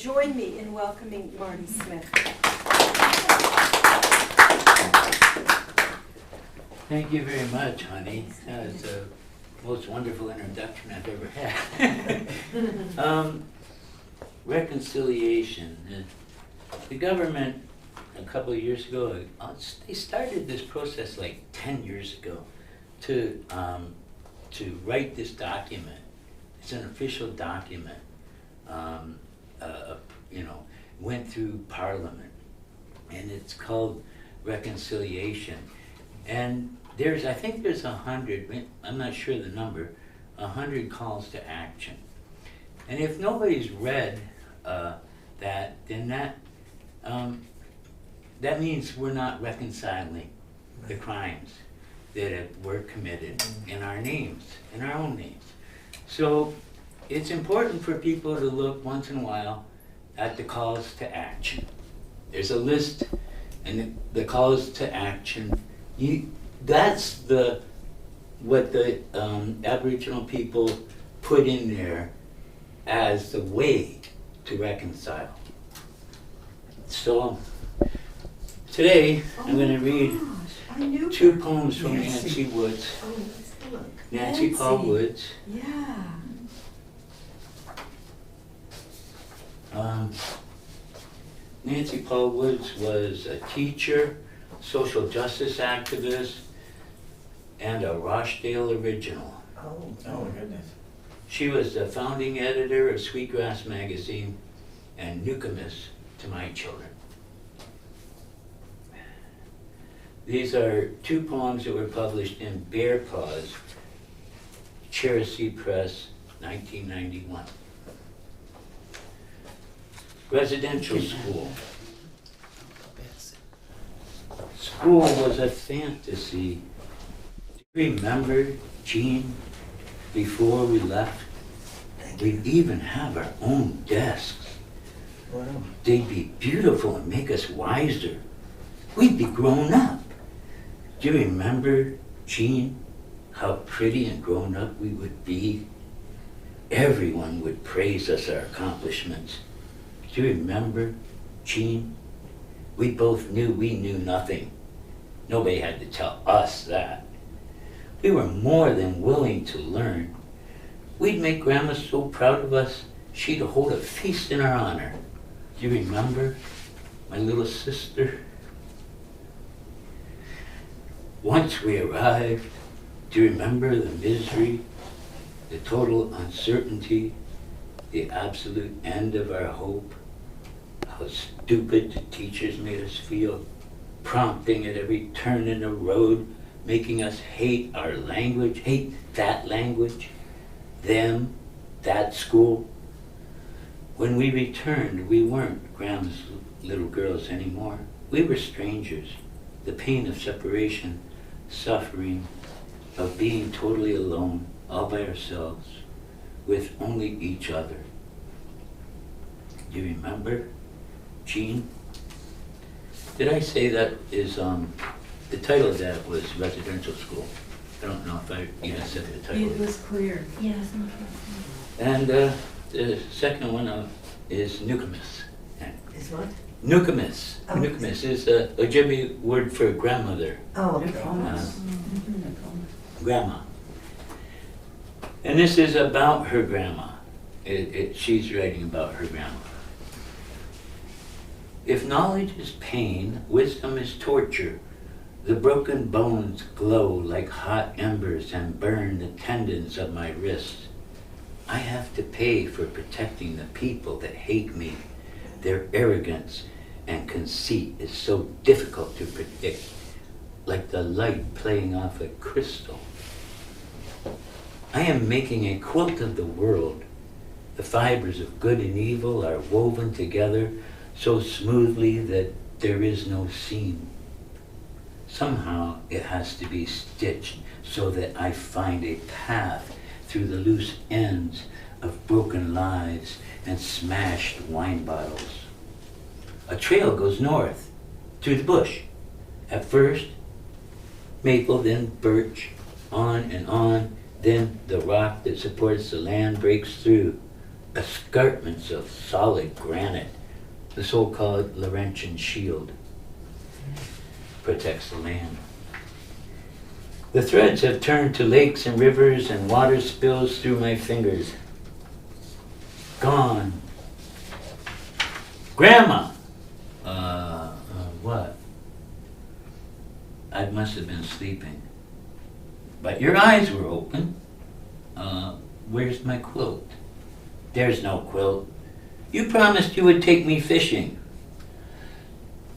Join me in welcoming Marty Smith. Thank you very much, honey. That was the most wonderful introduction I've ever had. Reconciliation. The government, a couple of years ago, they started this process like 10 years ago to write this document. It's an official document. Went through Parliament, and it's called reconciliation. And I think there's 100, I'm not sure the number, 100 calls to action. And if nobody's read that, then that means we're not reconciling the crimes that were committed in our names, in our own names. So it's important for people to look once in a while at the calls to action. There's a list, and the calls to action, that's what the Aboriginal people put in there as the way to reconcile. So today I'm going to read two poems from Nancy Woods. Oh, let's look. Nancy Paul Woods. Yeah. Nancy Paul Woods was a teacher, social justice activist, and a Rochdale original. Oh my goodness. She was the founding editor of Sweetgrass Magazine and Nookimis to my children. These are two poems that were published in Paws, Charasee Press, 1991. Residential school. School was a fantasy. Do you remember, Jean, before we left? We'd even have our own desks. Wow. They'd be beautiful and make us wiser. We'd be grown up. Do you remember, Jean, how pretty and grown up we would be? Everyone would praise us our accomplishments. Do you remember, Jean? We both knew we knew nothing. Nobody had to tell us that. We were more than willing to learn. We'd make Grandma so proud of us, she'd hold a feast in our honor. Do you remember, my little sister? Once we arrived, do you remember the misery, the total uncertainty, the absolute end of our hope? How stupid the teachers made us feel, prompting at every turn in the road, making us hate our language, hate that language, them, that school. When we returned, we weren't Grandma's little girls anymore. We were strangers. The pain of separation, suffering, of being totally alone, all by ourselves, with only each other. Do you remember, Jean? Did I say that is, the title of that was Residential School. I don't know if I even said the title. It was clear. Yes. And the second one is nookimis. Is what? Nookimis. Oh. Nookimis is a Ojibwe word for grandmother, Oh, okay. grandma. And this is about her grandma. She's writing about her grandma. If knowledge is pain, wisdom is torture. The broken bones glow like hot embers and burn the tendons of my wrists. I have to pay for protecting the people that hate me. Their arrogance and conceit is so difficult to predict, like the light playing off a crystal. I am making a quilt of the world. The fibers of good and evil are woven together so smoothly that there is no seam. Somehow it has to be stitched so that I find a path through the loose ends of broken lives and smashed wine bottles. A trail goes north, through the bush. At first, maple, then birch, on and on. Then the rock that supports the land breaks through. escarpments of solid granite. The so-called Laurentian shield protects the land. The threads have turned to lakes and rivers, and water spills through my fingers. Gone. Grandma! What? I must have been sleeping. But your eyes were open. Where's my quilt? There's no quilt. You promised you would take me fishing.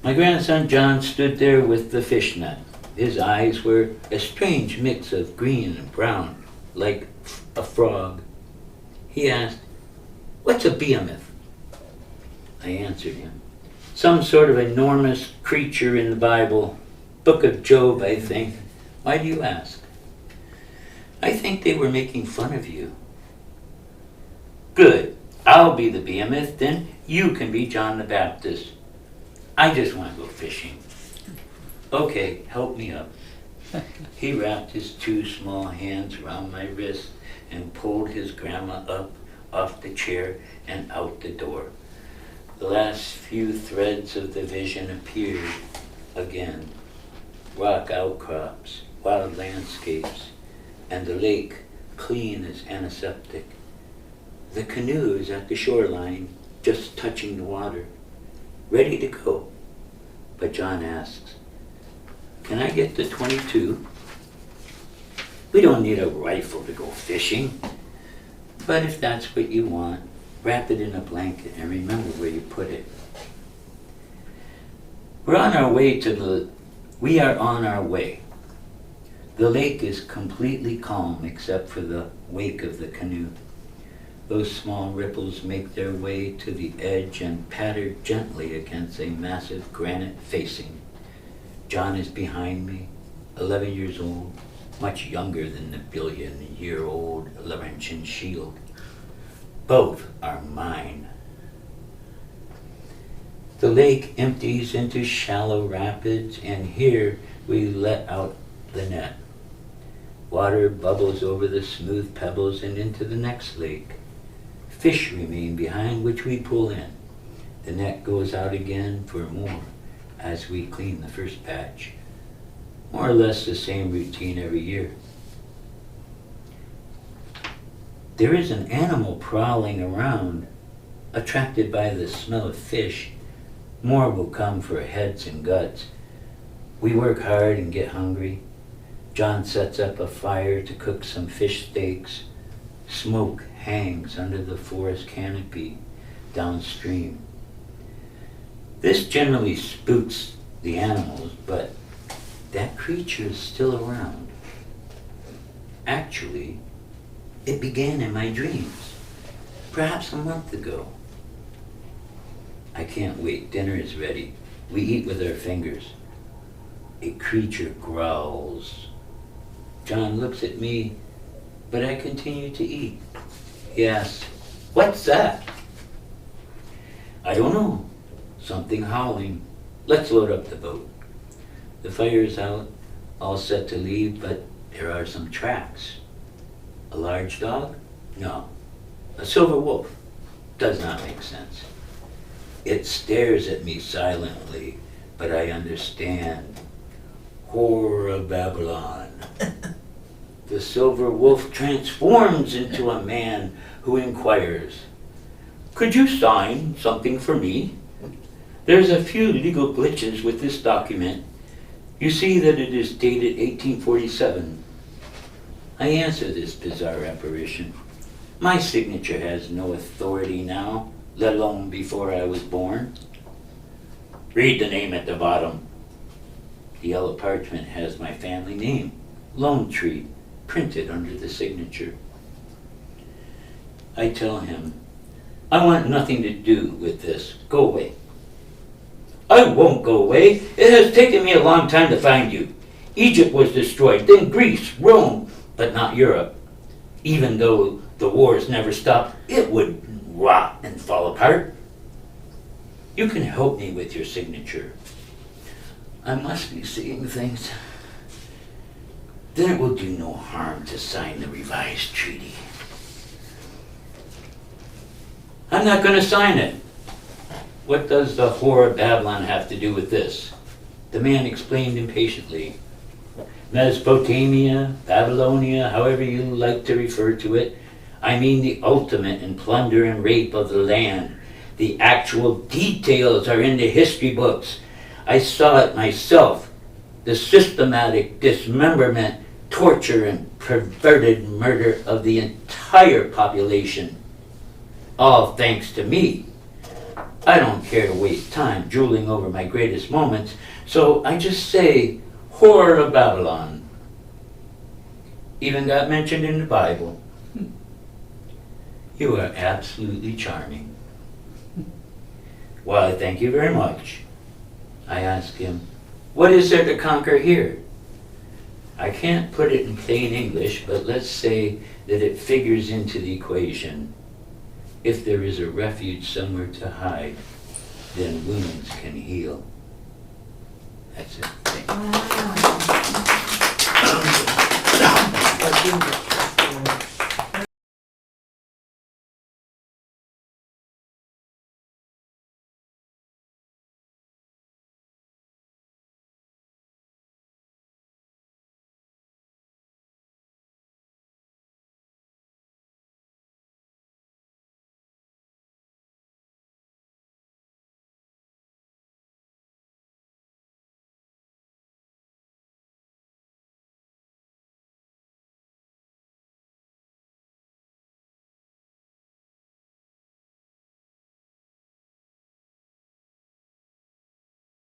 My grandson John stood there with the fish net. His eyes were a strange mix of green and brown, like a frog. He asked, "What's a behemoth?" I answered him, "Some sort of enormous creature in the Bible. Book of Job, I think. Why do you ask?" "I think they were making fun of you." "Good. I'll be the behemoth, then you can be John the Baptist. I just want to go fishing." "Okay, help me up." He wrapped his two small hands around my wrist and pulled his grandma up off the chair and out the door. The last few threads of the vision appeared again. Rock outcrops, wild landscapes, and the lake clean as antiseptic. The canoe is at the shoreline, just touching the water, ready to go. But John asks, "Can I get the .22? We don't need a rifle to go fishing. But if that's what you want, wrap it in a blanket and remember where you put it." We are on our way. The lake is completely calm except for the wake of the canoe. Those small ripples make their way to the edge and patter gently against a massive granite facing. John is behind me, 11 years old, much younger than the billion-year-old Laurentian shield. Both are mine. The lake empties into shallow rapids, and here we let out the net. Water bubbles over the smooth pebbles and into the next lake. Fish remain behind, which we pull in. The net goes out again for more as we clean the first batch. More or less the same routine every year. There is an animal prowling around, attracted by the smell of fish. More will come for heads and guts. We work hard and get hungry. John sets up a fire to cook some fish steaks. Smoke hangs under the forest canopy downstream. This generally spooks the animals, but that creature is still around. Actually, it began in my dreams, perhaps a month ago. I can't wait. Dinner is ready. We eat with our fingers. A creature growls. John looks at me, but I continue to eat. He asks, "What's that?" "I don't know. Something howling. Let's load up the boat." The fire's out, all set to leave, but there are some tracks. A large dog? No. A silver wolf? Does not make sense. It stares at me silently, but I understand. Whore of Babylon. The silver wolf transforms into a man who inquires, "Could you sign something for me? There's a few legal glitches with this document. You see that it is dated 1847. I answer this bizarre apparition. My signature has no authority now, let alone before I was born. Read the name at the bottom. The yellow parchment has my family name, Lone Tree, printed under the signature. I tell him, "I want nothing to do with this. Go away." "I won't go away. It has taken me a long time to find you. Egypt was destroyed, then Greece, Rome, but not Europe. Even though the wars never stopped, it would rot and fall apart. You can help me with your signature." I must be seeing things. Then it will do no harm to sign the revised treaty. I'm not gonna sign it. What does the whore of Babylon have to do with this? The man explained impatiently. Mesopotamia, Babylonia, however you like to refer to it, I mean the ultimate in plunder and rape of the land. The actual details are in the history books. I saw it myself. The systematic dismemberment, torture, and perverted murder of the entire population. All thanks to me. I don't care to waste time drooling over my greatest moments, so I just say, whore of Babylon. Even got mentioned in the Bible. You are absolutely charming. Why, thank you very much. I asked him, what is there to conquer here? I can't put it in plain English, but let's say that it figures into the equation. If there is a refuge somewhere to hide, then wounds can heal. That's it. Thank you. Wow.